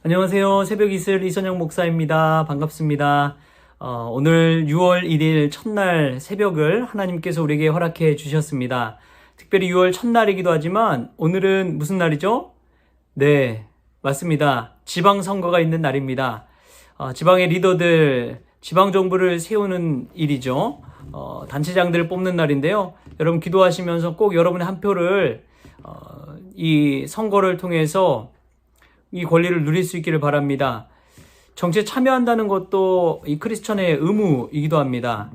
안녕하세요. 새벽 이슬 이선영 목사입니다. 반갑습니다. 오늘 6월 1일 첫날 새벽을 하나님께서 우리에게 허락해 주셨습니다. 특별히 6월 첫날이기도 하지만 오늘은 무슨 날이죠? 네, 맞습니다. 지방선거가 있는 날입니다. 지방의 리더들, 지방정부를 세우는 일이죠. 단체장들을 뽑는 날인데요. 여러분 기도하시면서 꼭 여러분의 한 표를 이 선거를 통해서 이 권리를 누릴 수 있기를 바랍니다. 정치에 참여한다는 것도 이 크리스천의 의무이기도 합니다.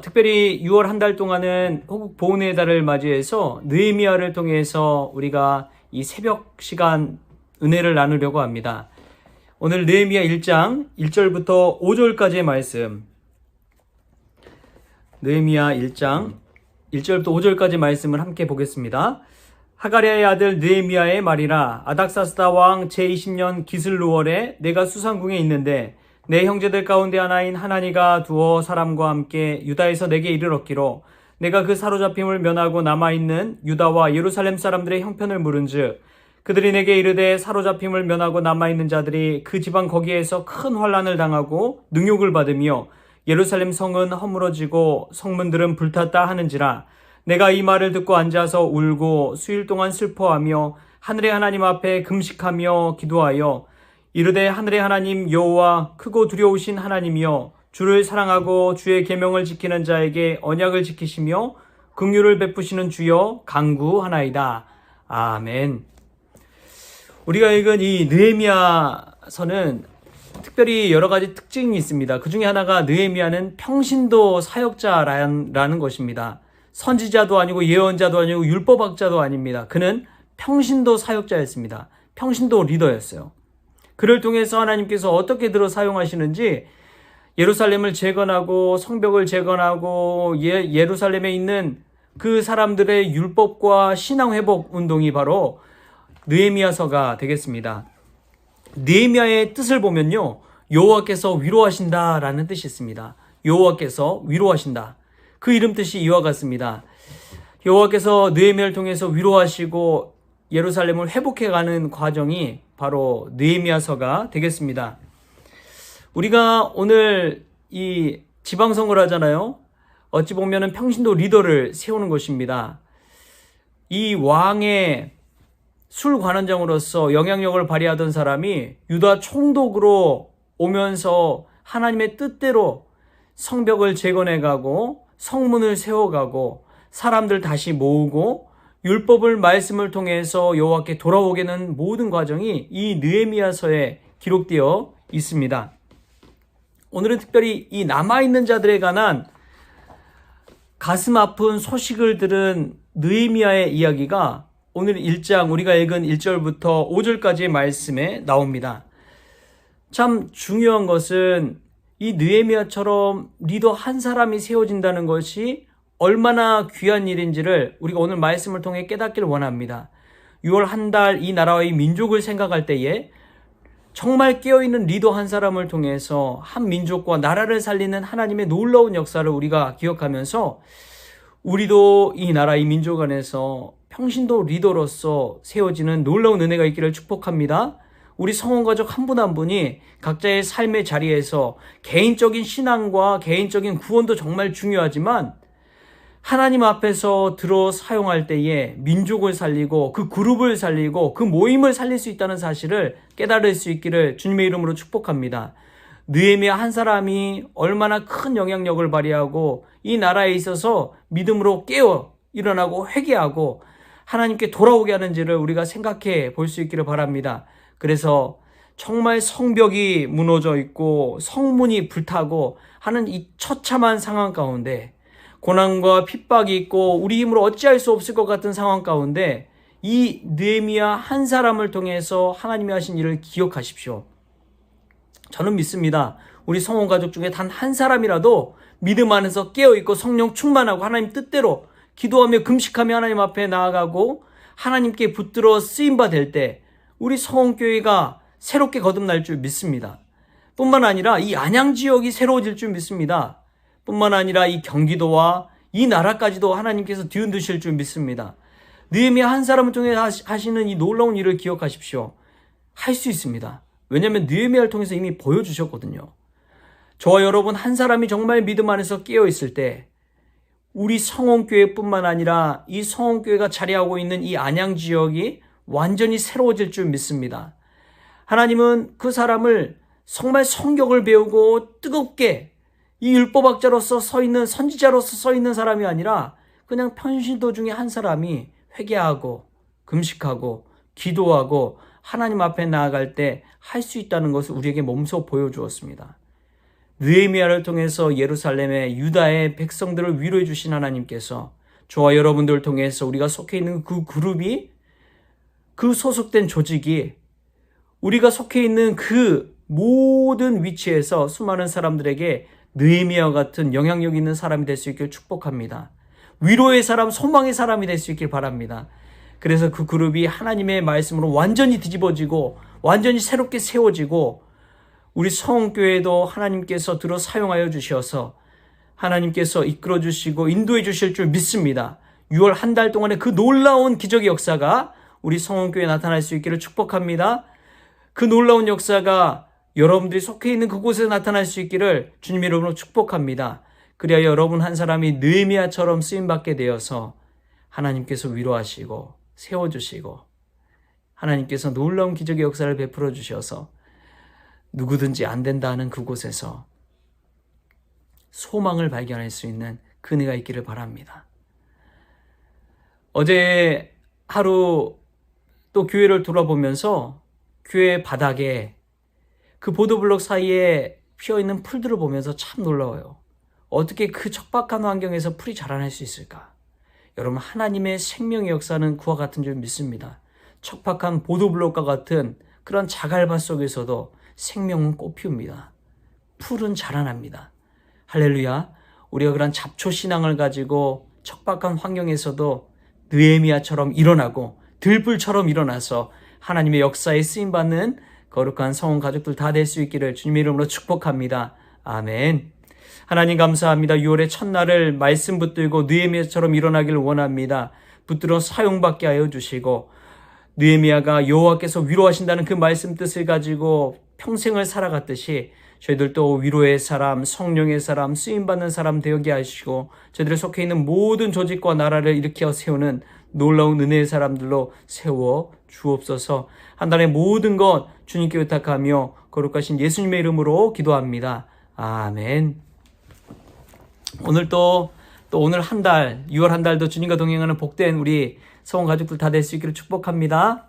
특별히 6월 한 달 동안은 호국 보훈의 달을 맞이해서 느헤미야를 통해서 우리가 이 새벽 시간 은혜를 나누려고 합니다. 오늘 느헤미야 1장 1절부터 5절까지의 말씀, 느헤미야 1장 1절부터 5절까지 말씀을 함께 보겠습니다. 하가랴의 아들 느헤미야의 말이라. 아닥사스다 왕 제20년 기슬루월에 내가 수상궁에 있는데 내 형제들 가운데 하나인 하나니가 두어 사람과 함께 유다에서 내게 이르렀기로 내가 그 사로잡힘을 면하고 남아있는 유다와 예루살렘 사람들의 형편을 물은즉 그들이 내게 이르되 사로잡힘을 면하고 남아있는 자들이 그 지방 거기에서 큰 환난을 당하고 능욕을 받으며 예루살렘 성은 허물어지고 성문들은 불탔다 하는지라. 내가 이 말을 듣고 앉아서 울고 수일 동안 슬퍼하며 하늘의 하나님 앞에 금식하며 기도하여 이르되 하늘의 하나님 여호와 크고 두려우신 하나님이여 주를 사랑하고 주의 계명을 지키는 자에게 언약을 지키시며 긍휼을 베푸시는 주여 간구하나이다. 아멘. 우리가 읽은 이 느헤미야서는 특별히 여러 가지 특징이 있습니다. 그 중에 하나가 느헤미야는 평신도 사역자라는 것입니다. 선지자도 아니고 예언자도 아니고 율법학자도 아닙니다. 그는 평신도 사역자였습니다. 평신도 리더였어요. 그를 통해서 하나님께서 어떻게 들어 사용하시는지 예루살렘을 재건하고 성벽을 재건하고 예루살렘에 있는 그 사람들의 율법과 신앙회복 운동이 바로 느헤미야서가 되겠습니다. 느헤미야의 뜻을 보면요, 여호와께서 위로하신다라는 뜻이 있습니다. 여호와께서 위로하신다. 그 이름 뜻이 이와 같습니다. 여호와께서 느헤미야를 통해서 위로하시고 예루살렘을 회복해가는 과정이 바로 느헤미야서가 되겠습니다. 우리가 오늘 이 지방선거를 하잖아요. 어찌 보면 평신도 리더를 세우는 것입니다. 이 왕의 술관원장으로서 영향력을 발휘하던 사람이 유다 총독으로 오면서 하나님의 뜻대로 성벽을 재건해가고 성문을 세워가고 사람들 다시 모으고 율법을 말씀을 통해서 여호와께 돌아오게 하는 모든 과정이 이 느헤미야서에 기록되어 있습니다. 오늘은 특별히 이 남아있는 자들에 관한 가슴 아픈 소식을 들은 느헤미야의 이야기가 오늘 1장 우리가 읽은 1절부터 5절까지의 말씀에 나옵니다. 참 중요한 것은 이 느헤미야처럼 리더 한 사람이 세워진다는 것이 얼마나 귀한 일인지를 우리가 오늘 말씀을 통해 깨닫기를 원합니다. 6월 한 달 이 나라와 이 민족을 생각할 때에 정말 깨어있는 리더 한 사람을 통해서 한 민족과 나라를 살리는 하나님의 놀라운 역사를 우리가 기억하면서 우리도 이 나라 이 민족 안에서 평신도 리더로서 세워지는 놀라운 은혜가 있기를 축복합니다. 우리 성원가족 한 분 한 분이 각자의 삶의 자리에서 개인적인 신앙과 개인적인 구원도 정말 중요하지만 하나님 앞에서 들어 사용할 때에 민족을 살리고 그 그룹을 살리고 그 모임을 살릴 수 있다는 사실을 깨달을 수 있기를 주님의 이름으로 축복합니다. 느헤미야 한 사람이 얼마나 큰 영향력을 발휘하고 이 나라에 있어서 믿음으로 깨어 일어나고 회개하고 하나님께 돌아오게 하는지를 우리가 생각해 볼 수 있기를 바랍니다. 그래서 정말 성벽이 무너져 있고 성문이 불타고 하는 이 처참한 상황 가운데 고난과 핍박이 있고 우리 힘으로 어찌할 수 없을 것 같은 상황 가운데 이 느헤미야 한 사람을 통해서 하나님이 하신 일을 기억하십시오. 저는 믿습니다. 우리 성원 가족 중에 단 한 사람이라도 믿음 안에서 깨어있고 성령 충만하고 하나님 뜻대로 기도하며 금식하며 하나님 앞에 나아가고 하나님께 붙들어 쓰임바 될 때 우리 성원교회가 새롭게 거듭날 줄 믿습니다. 뿐만 아니라 이 안양 지역이 새로워질 줄 믿습니다. 뿐만 아니라 이 경기도와 이 나라까지도 하나님께서 뒤흔드실 줄 믿습니다. 느헤미야 한 사람을 통해 하시는 이 놀라운 일을 기억하십시오. 할 수 있습니다. 왜냐하면 느헤미야를 통해서 이미 보여주셨거든요. 저와 여러분 한 사람이 정말 믿음 안에서 깨어있을 때 우리 성원교회뿐만 아니라 이 성원교회가 자리하고 있는 이 안양 지역이 완전히 새로워질 줄 믿습니다. 하나님은 그 사람을 정말 성경을 배우고 뜨겁게 이 율법학자로서 서 있는 선지자로서 서 있는 사람이 아니라 그냥 평신도 중에 한 사람이 회개하고 금식하고 기도하고 하나님 앞에 나아갈 때 할 수 있다는 것을 우리에게 몸소 보여주었습니다. 느헤미야를 통해서 예루살렘의 유다의 백성들을 위로해 주신 하나님께서 저와 여러분들을 통해서 우리가 속해 있는 그 그룹이, 그 소속된 조직이, 우리가 속해 있는 그 모든 위치에서 수많은 사람들에게 느헤미야와 같은 영향력 있는 사람이 될 수 있길 축복합니다. 위로의 사람, 소망의 사람이 될 수 있길 바랍니다. 그래서 그 그룹이 하나님의 말씀으로 완전히 뒤집어지고 완전히 새롭게 세워지고 우리 성교회도 하나님께서 들어 사용하여 주셔서 하나님께서 이끌어 주시고 인도해 주실 줄 믿습니다. 6월 한 달 동안에 그 놀라운 기적의 역사가 우리 성원교회에 나타날 수 있기를 축복합니다. 그 놀라운 역사가 여러분들이 속해 있는 그곳에 나타날 수 있기를 주님의 이름으로 축복합니다. 그래야 여러분 한 사람이 느헤미야처럼 쓰임받게 되어서 하나님께서 위로하시고 세워주시고 하나님께서 놀라운 기적의 역사를 베풀어 주셔서 누구든지 안 된다 하는 그곳에서 소망을 발견할 수 있는 그네가 있기를 바랍니다. 어제 하루 또 교회를 돌아보면서 교회 바닥에 그 보도블록 사이에 피어있는 풀들을 보면서 참 놀라워요. 어떻게 그 척박한 환경에서 풀이 자라날 수 있을까? 여러분, 하나님의 생명의 역사는 그와 같은 줄 믿습니다. 척박한 보도블록과 같은 그런 자갈밭 속에서도 생명은 꽃피웁니다. 풀은 자라납니다. 할렐루야. 우리가 그런 잡초신앙을 가지고 척박한 환경에서도 느헤미야처럼 일어나고 들불처럼 일어나서 하나님의 역사에 쓰임받는 거룩한 성원 가족들 다 될 수 있기를 주님의 이름으로 축복합니다. 아멘. 하나님 감사합니다. 6월의 첫날을 말씀 붙들고 느헤미야처럼 일어나기를 원합니다. 붙들어 사용받게 하여 주시고 느헤미야가 여호와께서 위로하신다는 그 말씀 뜻을 가지고 평생을 살아갔듯이 저희들도 위로의 사람, 성령의 사람, 쓰임받는 사람 되게 하시고 저희들이 속해 있는 모든 조직과 나라를 일으켜 세우는 놀라운 은혜의 사람들로 세워 주옵소서. 한 달의 모든 것 주님께 의탁하며 거룩하신 예수님의 이름으로 기도합니다. 아멘. 오늘 또 오늘 한 달, 6월 한 달도 주님과 동행하는 복된 우리 성원 가족들 다 될 수 있기를 축복합니다.